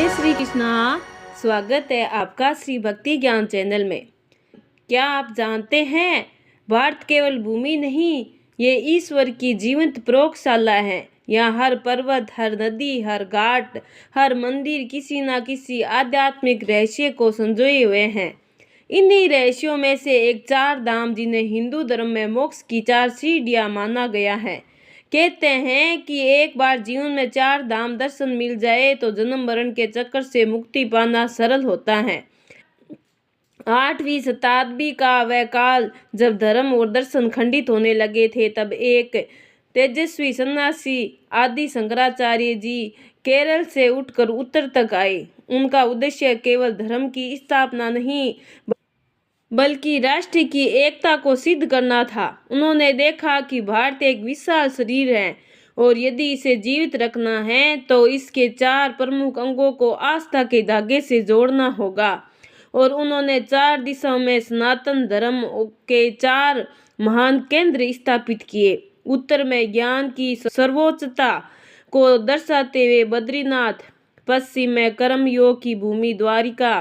जय श्री कृष्णा। स्वागत है आपका श्री भक्ति ज्ञान चैनल में। क्या आप जानते हैं, भारत केवल भूमि नहीं, ये ईश्वर की जीवंत प्रयोगशाला है। यहाँ हर पर्वत, हर नदी, हर घाट, हर मंदिर किसी न किसी आध्यात्मिक रहस्य को संजोए हुए हैं। इन्हीं रहस्यों में से एक चार धाम, जिन्हें हिंदू धर्म में मोक्ष की चार सीढ़ियाँ माना गया है। कहते हैं कि एक बार जीवन में चार धाम दर्शन मिल जाए तो जन्म मरण के चक्कर से मुक्ति पाना सरल होता है। 8वीं शताब्दी का वह काल जब धर्म और दर्शन खंडित होने लगे थे, तब एक तेजस्वी सन्यासी आदि शंकराचार्य जी केरल से उठकर उत्तर तक आए। उनका उद्देश्य केवल धर्म की स्थापना नहीं, बल्कि राष्ट्र की एकता को सिद्ध करना था। उन्होंने देखा कि भारत एक विशाल शरीर है और यदि इसे जीवित रखना है तो इसके चार प्रमुख अंगों को आस्था के धागे से जोड़ना होगा। और उन्होंने चार दिशाओं में सनातन धर्म के चार महान केंद्र स्थापित किए। उत्तर में ज्ञान की सर्वोच्चता को दर्शाते हुए बद्रीनाथ, पश्चिम में कर्म योग की भूमि द्वारिका,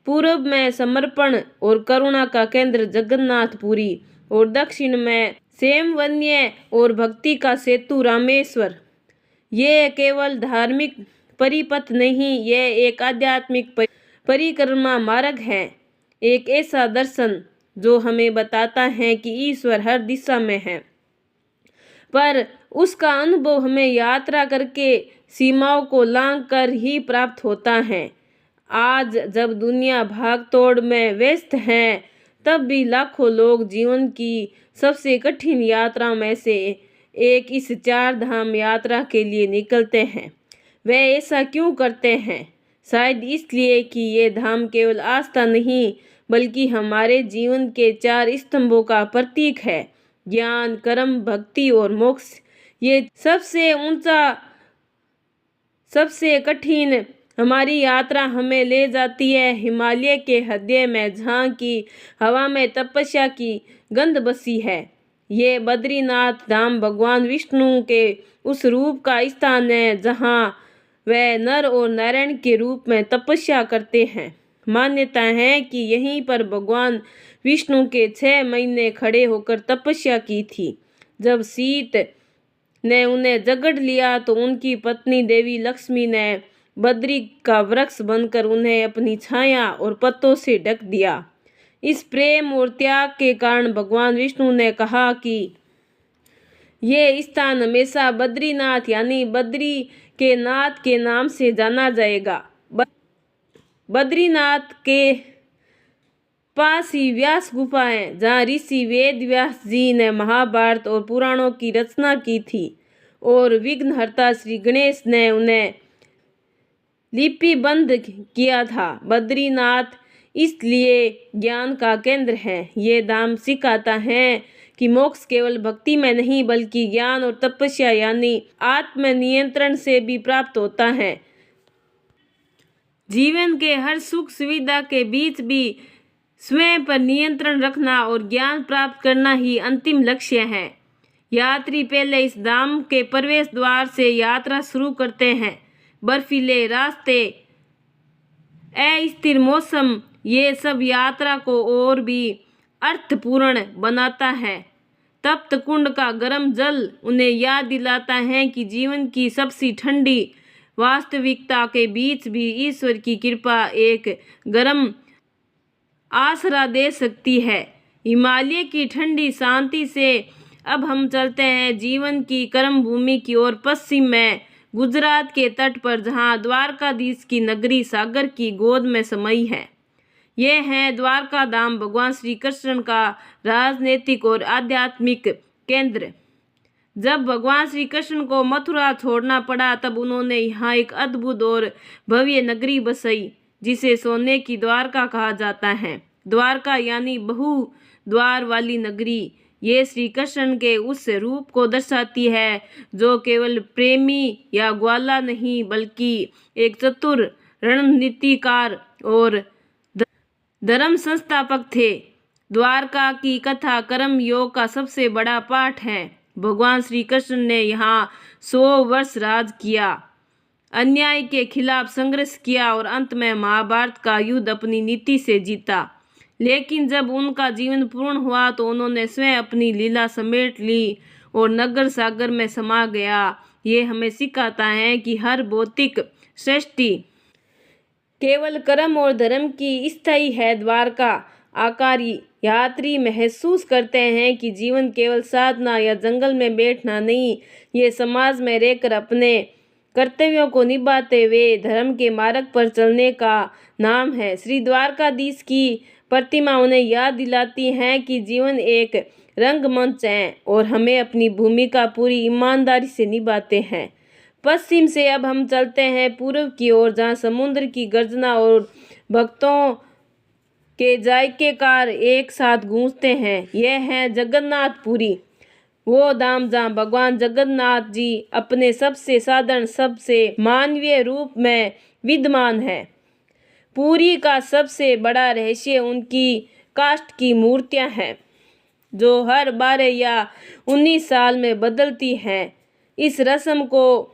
पूर्व में समर्पण और करुणा का केंद्र जगन्नाथपुरी और दक्षिण में सेम वन्य और भक्ति का सेतु रामेश्वर। ये केवल धार्मिक परिपथ नहीं, यह एक आध्यात्मिक परिक्रमा मार्ग है। एक ऐसा दर्शन जो हमें बताता है कि ईश्वर हर दिशा में है, पर उसका अनुभव हमें यात्रा करके, सीमाओं को लांघ कर ही प्राप्त होता है। आज जब दुनिया भागदौड़ में व्यस्त है, तब भी लाखों लोग जीवन की सबसे कठिन यात्रा में से एक इस चार धाम यात्रा के लिए निकलते हैं। वे ऐसा क्यों करते हैं? शायद इसलिए कि ये धाम केवल आस्था नहीं, बल्कि हमारे जीवन के चार स्तंभों का प्रतीक है। ज्ञान, कर्म, भक्ति और मोक्ष। ये सबसे ऊंचा, सबसे कठिन हमारी यात्रा हमें ले जाती है हिमालय के हृदय में, जहाँ की हवा में तपस्या की गंध बसी है। ये बद्रीनाथ धाम भगवान विष्णु के उस रूप का स्थान है जहाँ वह नर और नारायण के रूप में तपस्या करते हैं। मान्यता है कि यहीं पर भगवान विष्णु के 6 महीने खड़े होकर तपस्या की थी। जब सीत ने उन्हें जगड़ लिया तो उनकी पत्नी देवी लक्ष्मी ने बद्री का वृक्ष बनकर उन्हें अपनी छाया और पत्तों से ढक दिया। इस प्रेम और त्याग के कारण भगवान विष्णु ने कहा कि ये स्थान हमेशा बद्रीनाथ यानी बद्री के नाथ के नाम से जाना जाएगा। बद्रीनाथ के पास ही व्यास गुफा है, जहाँ ऋषि वेद व्यास जी ने महाभारत और पुराणों की रचना की थी और विघ्नहर्ता श्री गणेश ने उन्हें लिपिबंद किया था। बद्रीनाथ इसलिए ज्ञान का केंद्र है। ये धाम सिखाता है कि मोक्ष केवल भक्ति में नहीं, बल्कि ज्ञान और तपस्या यानी आत्मनियंत्रण से भी प्राप्त होता है। जीवन के हर सुख सुविधा के बीच भी स्वयं पर नियंत्रण रखना और ज्ञान प्राप्त करना ही अंतिम लक्ष्य है। यात्री पहले इस धाम के प्रवेश द्वार से यात्रा शुरू करते हैं। बर्फीले रास्ते, अस्थिर मौसम, ये सब यात्रा को और भी अर्थपूर्ण बनाता है। तप्त कुंड का गर्म जल उन्हें याद दिलाता है कि जीवन की सबसे ठंडी वास्तविकता के बीच भी ईश्वर की कृपा एक गर्म आसरा दे सकती है। हिमालय की ठंडी शांति से अब हम चलते हैं जीवन की कर्म भूमि की ओर, पश्चिम में गुजरात के तट पर, जहाँ द्वारकाधीश की नगरी सागर की गोद में समाई है। यह है द्वारका धाम, भगवान श्री कृष्ण का राजनीतिक और आध्यात्मिक केंद्र। जब भगवान श्री कृष्ण को मथुरा छोड़ना पड़ा, तब उन्होंने यहाँ एक अद्भुत और भव्य नगरी बसाई, जिसे सोने की द्वारका कहा जाता है। द्वारका यानी बहु द्वार वाली नगरी। ये श्री कृष्ण के उस रूप को दर्शाती है जो केवल प्रेमी या ग्वाला नहीं, बल्कि एक चतुर रणनीतिकार और धर्म संस्थापक थे। द्वारका की कथा कर्म योग का सबसे बड़ा पाठ है। भगवान श्री कृष्ण ने यहाँ 100 वर्ष राज किया। अन्याय के खिलाफ संघर्ष किया और अंत में महाभारत का युद्ध अपनी नीति से जीता। लेकिन जब उनका जीवन पूर्ण हुआ तो उन्होंने स्वयं अपनी लीला समेट ली और नगर सागर में समा गया। ये हमें सिखाता है कि हर भौतिक सृष्टि केवल कर्म और धर्म की स्थायी है। द्वारका आकारी यात्री महसूस करते हैं कि जीवन केवल साधना या जंगल में बैठना नहीं, ये समाज में रहकर अपने कर्तव्यों को निभाते हुए धर्म के मार्ग पर चलने का नाम है। श्री द्वारकाधीश की प्रतिमा उन्हें याद दिलाती है कि जीवन एक रंगमंच है और हमें अपनी भूमिका पूरी ईमानदारी से निभाते हैं। पश्चिम से अब हम चलते हैं पूर्व की ओर, जहाँ समुद्र की गर्जना और भक्तों के जायकेकार एक साथ गूंजते हैं। यह है जगन्नाथपुरी, वो धाम जहाँ भगवान जगन्नाथ जी अपने सबसे साधारण सबसे मानवीय रूप में विद्यमान है। पुरी का सबसे बड़ा रहस्य उनकी काष्ठ की मूर्तियां हैं, जो हर 12 या 19 साल में बदलती हैं। इस रस्म को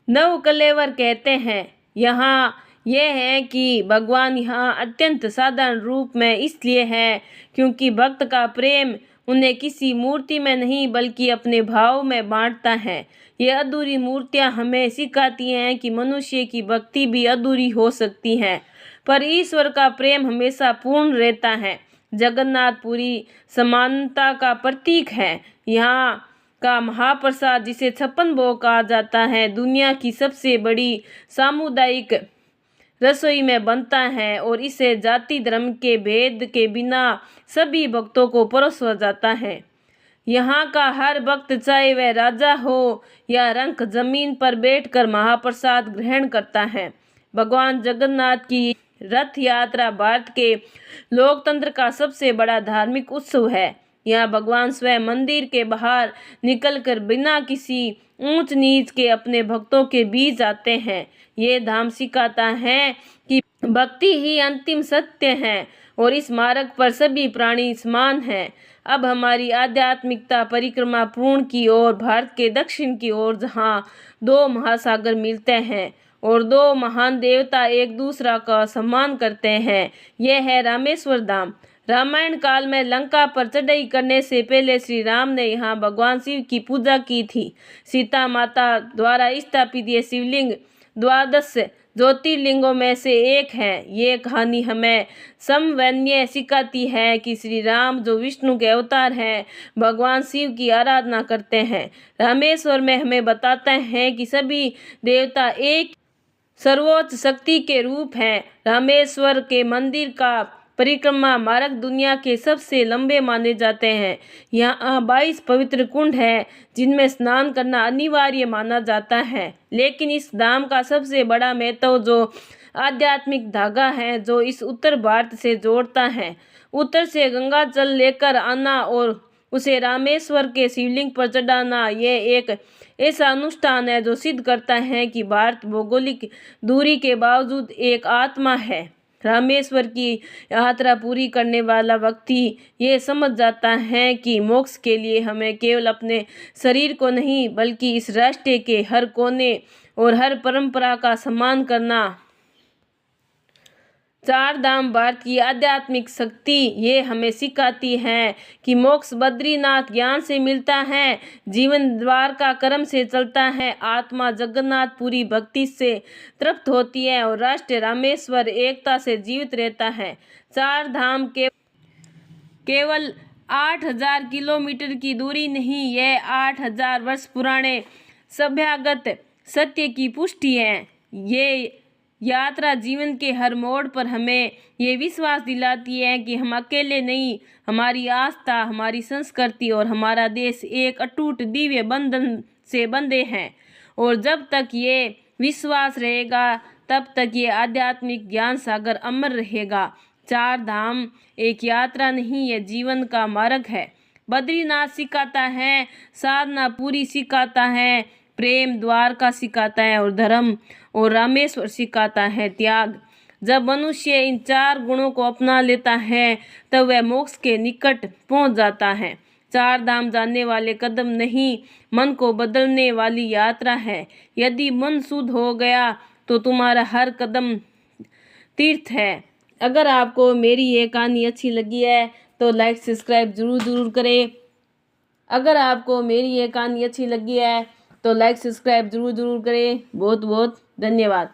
नवकलेवर कहते हैं। यहाँ यह है कि भगवान यहाँ अत्यंत साधारण रूप में इसलिए है क्योंकि भक्त का प्रेम उन्हें किसी मूर्ति में नहीं बल्कि अपने भाव में बांटता है। ये अधूरी मूर्तियाँ हमें सिखाती हैं कि मनुष्य की भक्ति भी अधूरी हो सकती है, पर ईश्वर का प्रेम हमेशा पूर्ण रहता है। जगन्नाथपुरी समानता का प्रतीक है। यहाँ का महाप्रसाद, जिसे 56 भोग कहा जाता है, दुनिया की सबसे बड़ी सामुदायिक रसोई में बनता है और इसे जाति धर्म के भेद के बिना सभी भक्तों को परोसा जाता है। यहाँ का हर भक्त, चाहे वह राजा हो या रंक, जमीन पर बैठकर महाप्रसाद ग्रहण करता है। भगवान जगन्नाथ की रथ यात्रा भारत के लोकतंत्र का सबसे बड़ा धार्मिक उत्सव है। यहाँ भगवान स्वयं मंदिर के बाहर निकलकर बिना किसी ऊंच नीच के अपने भक्तों के बीच आते हैं। ये धाम सिखाता है कि भक्ति ही अंतिम सत्य है और इस मार्ग पर सभी प्राणी समान हैं। अब हमारी आध्यात्मिकता परिक्रमा पूर्ण की ओर, भारत के दक्षिण की ओर, जहाँ 2 महासागर मिलते हैं और 2 महान देवता एक दूसरा का सम्मान करते हैं। यह है रामेश्वर धाम। रामायण काल में लंका पर चढ़ाई करने से पहले श्री राम ने यहाँ भगवान शिव की पूजा की थी। सीता माता द्वारा स्थापित ये शिवलिंग 12 ज्योतिर्लिंगों में से एक है। ये कहानी हमें समन्वय सिखाती है कि श्री राम, जो विष्णु के अवतार हैं, भगवान शिव की आराधना करते हैं। रामेश्वर में हमें बताते हैं कि सभी देवता एक सर्वोच्च शक्ति के रूप हैं। रामेश्वर के मंदिर का परिक्रमा मार्ग दुनिया के सबसे लंबे माने जाते हैं। यहाँ 22 पवित्र कुंड हैं, जिनमें स्नान करना अनिवार्य माना जाता है। लेकिन इस धाम का सबसे बड़ा महत्व जो आध्यात्मिक धागा है, जो इस उत्तर भारत से जोड़ता है। उत्तर से गंगा जल लेकर आना और उसे रामेश्वर के शिवलिंग पर चढ़ाना, यह एक ऐसा अनुष्ठान है जो सिद्ध करता है कि भारत भौगोलिक दूरी के बावजूद एक आत्मा है। रामेश्वर की यात्रा पूरी करने वाला व्यक्ति ये समझ जाता है कि मोक्ष के लिए हमें केवल अपने शरीर को नहीं बल्कि इस राष्ट्र के हर कोने और हर परंपरा का सम्मान करना। 4 धाम भारत की आध्यात्मिक शक्ति ये हमें सिखाती है कि मोक्ष बद्रीनाथ ज्ञान से मिलता है, जीवन द्वारका कर्म से चलता है, आत्मा जगन्नाथपुरी भक्ति से तृप्त होती है और राष्ट्र रामेश्वर एकता से जीवित रहता है। 4 धाम के केवल 8000 किलोमीटर की दूरी नहीं, यह 8000 वर्ष पुराने सभ्यागत सत्य की पुष्टि है। ये यात्रा जीवन के हर मोड़ पर हमें ये विश्वास दिलाती है कि हम अकेले नहीं, हमारी आस्था, हमारी संस्कृति और हमारा देश एक अटूट दिव्य बंधन से बंधे हैं। और जब तक ये विश्वास रहेगा तब तक ये आध्यात्मिक ज्ञान सागर अमर रहेगा। 4 धाम एक यात्रा नहीं, ये जीवन का मार्ग है। बद्रीनाथ सिखाता है साधना, पूरी सिखाता है प्रेम, द्वारका सिखाता है और धर्म, और रामेश्वर सिखाता है त्याग। जब मनुष्य इन 4 गुणों को अपना लेता है तब वह मोक्ष के निकट पहुंच जाता है। चार धाम जाने वाले कदम नहीं, मन को बदलने वाली यात्रा है। यदि मन शुद्ध हो गया तो तुम्हारा हर कदम तीर्थ है। अगर आपको मेरी ये कहानी अच्छी लगी है तो लाइक सब्सक्राइब ज़रूर करें। अगर आपको मेरी ये कहानी अच्छी लगी है तो लाइक सब्सक्राइब ज़रूर करें। बहुत बहुत धन्यवाद।